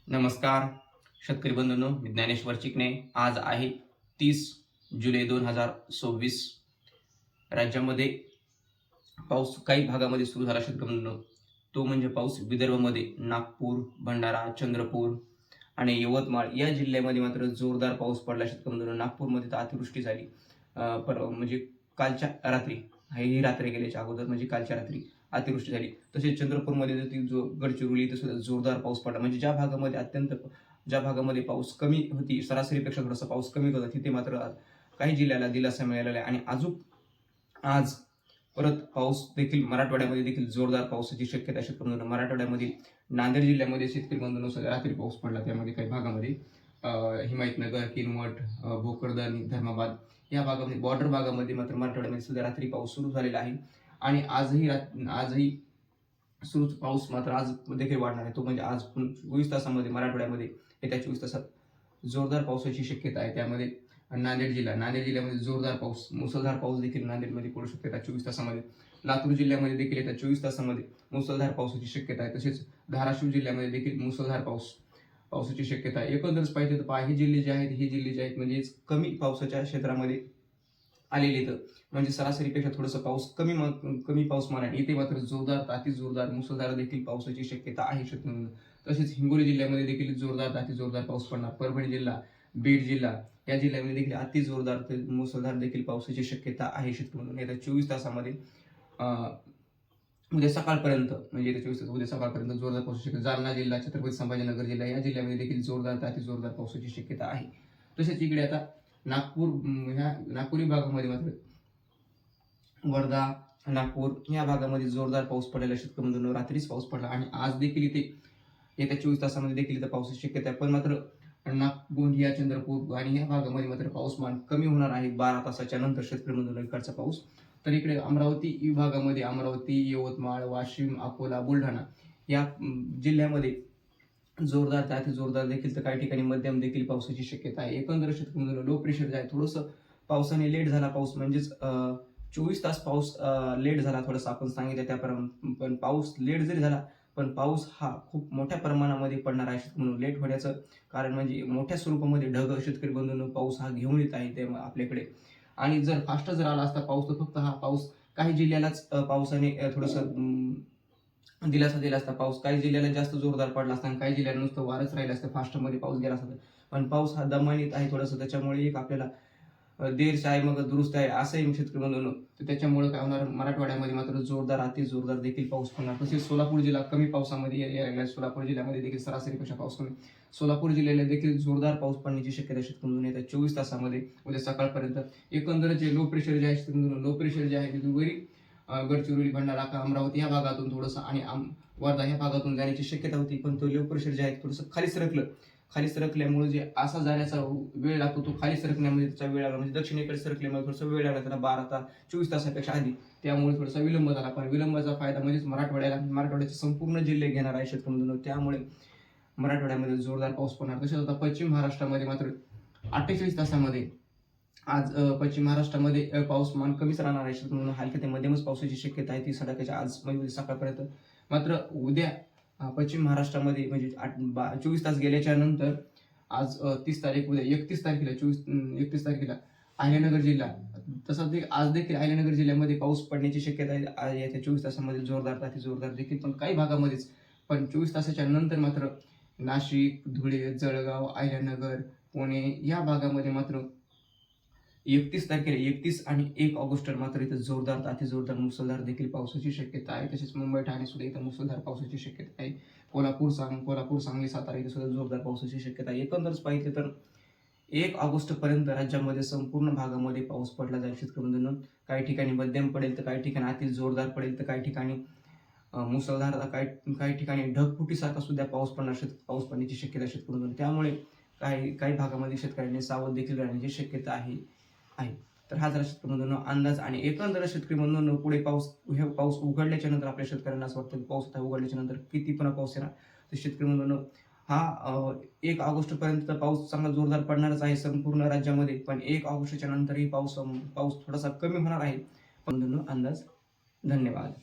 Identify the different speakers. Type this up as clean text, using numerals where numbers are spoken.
Speaker 1: नमस्कार शेतकरी बंधूंनो, मी ज्ञानेश्वर चिकणे. आज आहे 30 जुलै 2024. राज्यामध्ये पाऊस काही भागामध्ये सुरू झाला शेतकरी बंधूंनो. तो म्हणजे पाऊस विदर्भामध्ये नागपूर, भंडारा, चंद्रपूर आणि यवतमाळ या जिल्ह्यामध्ये मात्र जोरदार पाऊस पडला शेतकरी बंधूंनो. नागपूरमध्ये तर अतिवृष्टी झाली. म्हणजे कालच्या रात्री, ही रात्री गेल्याच्या अगोदर म्हणजे कालच्या रात्री अतिवृष्टी झाली. तसेच चंद्रपूरमध्ये जो गडचिरोली इथे सुद्धा जोरदार पाऊस पडला. म्हणजे ज्या भागामध्ये पाऊस कमी होती, सरासरीपेक्षा थोडासा पाऊस कमी होता, तिथे मात्र काही जिल्ह्याला दिलासा मिळालेला आहे. आणि अजून आज परत पाऊस देखील मराठवाड्यामध्ये देखील जोरदार पावसाची शक्यता आहे शेतकरी बंधूंनो. मराठवाड्यामध्ये नांदेड जिल्ह्यामध्ये शेतकरी बंधूंनो रात्री पाऊस पडला. त्यामध्ये काही भागामध्ये हिमायतनगर, किनवट, भोकरदन, धर्माबाद या भागामध्ये, बॉर्डर भागामध्ये मात्र मराठवाड्यामध्ये सुद्धा रात्री पाऊस सुरू झालेला आहे. आणि आजही सुरू पाऊस मात्र आज देखील वाढणार आहे. तो म्हणजे आज 24 तासामध्ये मराठवाड्यामध्ये येत्या 24 तासात जोरदार पावसाची शक्यता आहे. त्यामध्ये नांदेड जिल्ह्यामध्ये जोरदार पाऊस, मुसळधार पाऊस देखील नांदेडमध्ये पडू शकते येत्या 24 तासामध्ये. लातूर जिल्ह्यामध्ये देखील येत्या 24 तासामध्ये मुसळधार पावसाची शक्यता आहे. तसेच धाराशिव जिल्ह्यामध्ये देखील मुसळधार पावसाची शक्यता आहे. एकंदरच पाहिजे तर हे जिल्हे जे आहेत म्हणजे कमी पावसाच्या क्षेत्रामध्ये आलेले आहेत. म्हणजे सरासरीपेक्षा थोडंसं पाऊस कमी पाऊसमान आहे. इथे मात्र जोरदार, अति जोरदार, मुसळधार देखील पावसाची शक्यता आहे शेतकऱ्यांना. तसेच हिंगोली जिल्ह्यामध्ये देखील जोरदार, अति जोरदार पाऊस पडणार. परभणी जिल्हा, बीड जिल्हा या जिल्ह्यामध्ये देखील अति जोरदार ते मुसळधार देखील पावसाची शक्यता आहे शेतकऱ्यांना. येत्या 24 तासामध्ये उद्या सकाळपर्यंत जोरदार पावसाची शक्यता. जालना जिल्हा, छत्रपती संभाजीनगर जिल्हा या जिल्ह्यामध्ये देखील जोरदार ते अति जोरदार पावसाची शक्यता आहे. तसेच इकडे आता नागपूर भागामध्ये मात्र वर्धा, नागपूर या भागामध्ये जोरदार पाऊस पडलेला शेतकरी बंधूंनो. रात्रीच पाऊस पडला आणि आज देखील इथे येत्या 24 तासामध्ये देखील इथं पावसाची शक्यता आहे. पण मात्र गोंदिया, चंद्रपूर आणि या भागामध्ये मात्र पाऊसमान कमी होणार आहे 12 तासाच्या नंतर शेतकरी बंधूंनो इकडचा पाऊस. तर इकडे अमरावती विभागामध्ये अमरावती, यवतमाळ, वाशिम, अकोला, बुलढाणा या जिल्ह्यामध्ये जोरदार ते अति जोरदार देखील तर काही ठिकाणी मध्यम देखील पावसाची शक्यता आहे. एकंदर शेतकरी लो प्रेशर जे आहे, थोडंसं पावसाने लेट झाला पाऊस, म्हणजेच 24 तास पाऊस लेट झाला थोडासा आपण सांगितलं त्याप्रमाणे. पण पाऊस लेट जरी झाला पण पाऊस हा खूप मोठ्या प्रमाणामध्ये पडणार आहे शेतकरी. लेट होण्याचं कारण म्हणजे मोठ्या स्वरूपामध्ये ढग शेतकरी बंधूंनो पाऊस हा घेऊन येत आहे ते आपल्याकडे. आणि जर फास्ट जर आला असता पाऊस तर फक्त हा पाऊस काही जिल्ह्यालाच पावसाने थोडंसं दिलासा दिला असता. पाऊस काही जिल्ह्याला जास्त जोरदार पडला असता आणि काही जिल्ह्याला नुसतं वारच राहिलं असतं, फास्टमध्ये पाऊस गेला असता. पण पाऊस हा दमानीत आहे थोडंसं, त्याच्यामुळे एक आपल्याला देर आहे मग दुरुस्त आहे असंही शेतकरी बंधूंनो. तर त्याच्यामुळे काय होणार, मराठवाड्यामध्ये मात्र जोरदार, अति जोरदार देखील पाऊस पडणार. तसेच सोलापूर जिल्हा कमी पावसामध्ये यायला, सोलापूर जिल्ह्यामध्ये देखील सरासरीपेक्षा पाऊस कमी. सोलापूर जिल्ह्याला देखील जोरदार पाऊस पडण्याची शक्यता शेतकरी बंधूंनो येत्या 24 तासामध्ये उद्या सकाळपर्यंत. एकंदर जे लो प्रेशर जे आहे शेतकरी बंधूंनो, लो प्रेशर जे आहे ते वरी गडचिरोली, भंडारा, अमरावती या भागातून थोडंसं आणि वर्धा ह्या भागातून जाण्याची शक्यता होती. पण तो लो प्रेशर जे आहे थोडंसं खाली सरकल्यामुळे जे असा जाण्याचा वेळ लागतो, तो खाली सरकण्यामध्ये त्याचा वेळ लागला. म्हणजे दक्षिणेकडे सरकल्यामुळे थोडासा वेळ लागला त्याला 24 तासापेक्षा आधी. त्यामुळे थोडासा विलंब झाला. पण विलंबाचा फायदा म्हणजेच मराठवाड्याचे संपूर्ण जिल्हे घेणार आहे शेतकरी बंधूंनो. त्यामुळे मराठवाड्यामध्ये जोरदार पाऊस पडणार. तसेच आता पश्चिम महाराष्ट्रामध्ये मात्र 48 तासामध्ये आज पश्चिम महाराष्ट्रामध्ये पाऊसमान कमीच राहणार आहे शेतकऱ्यांना. हलक्या ते मध्यमच पावसाची शक्यता आहे 30 तारखेच्या आज म्हणजे सकाळपर्यंत. मात्र उद्या पश्चिम महाराष्ट्रामध्ये म्हणजे 24 तास गेल्याच्या नंतर आज 30 तारीख, उद्या 31 तारखेला अहिल्यानगर जिल्हा, तसंच आज देखील अहिल्यानगर जिल्ह्यामध्ये पाऊस पडण्याची शक्यता आहे येत्या 24 तासामध्ये जोरदार, अति जोरदार देखील. पण काही भागामध्येच. पण 24 तासाच्या नंतर मात्र नाशिक, धुळे, जळगाव, अहिल्यानगर, पुणे या भागामध्ये मात्र 31 आणि 1 ऑगस्ट मात्र इथं जोरदार, अति जोरदार, मुसळधार देखील पावसाची शक्यता आहे. तसेच मुंबई, ठाणे सुद्धा इथं मुसळधार पावसाची शक्यता आहे. कोल्हापूर, सांगली, सातारा इथे सुद्धा जोरदार पावसाची शक्यता आहे. एकंदरच पाहिजे तर 1 ऑगस्ट पर्यंत राज्यामध्ये संपूर्ण भागामध्ये पाऊस पडला जाईल शेतकरी बंधूंनो. काही ठिकाणी मध्यम पडेल तर काही ठिकाणी अति जोरदार पडेल तर काही ठिकाणी मुसळधार, काही ठिकाणी ढगफुटीसारखा सुद्धा पाऊस पडण्याची शक्यता शेतकरी बंधूंनो. त्यामुळे काही भागामध्ये शेतकऱ्यांनी सावध देखील राहण्याची शक्यता आहे. तर हा जरा शेतकरी बंधूंनो अंदाज. आणि एकंदर शेतकरी बंधूंनो पुढे पाऊस उघडल्याच्या नंतर आपल्या शेतकऱ्यांना असं वाटतं की पाऊस आता उघडल्याच्या नंतर किती पुन्हा पाऊस येणार. तर शेतकरी बंधूंनो हा 1 ऑगस्ट पर्यंत पाऊस चांगला जोरदार पडणारच आहे संपूर्ण राज्यामध्ये. पण 1 ऑगस्टच्या नंतरही पाऊस थोडासा कमी होणार आहे बंधूंनो अंदाज. धन्यवाद.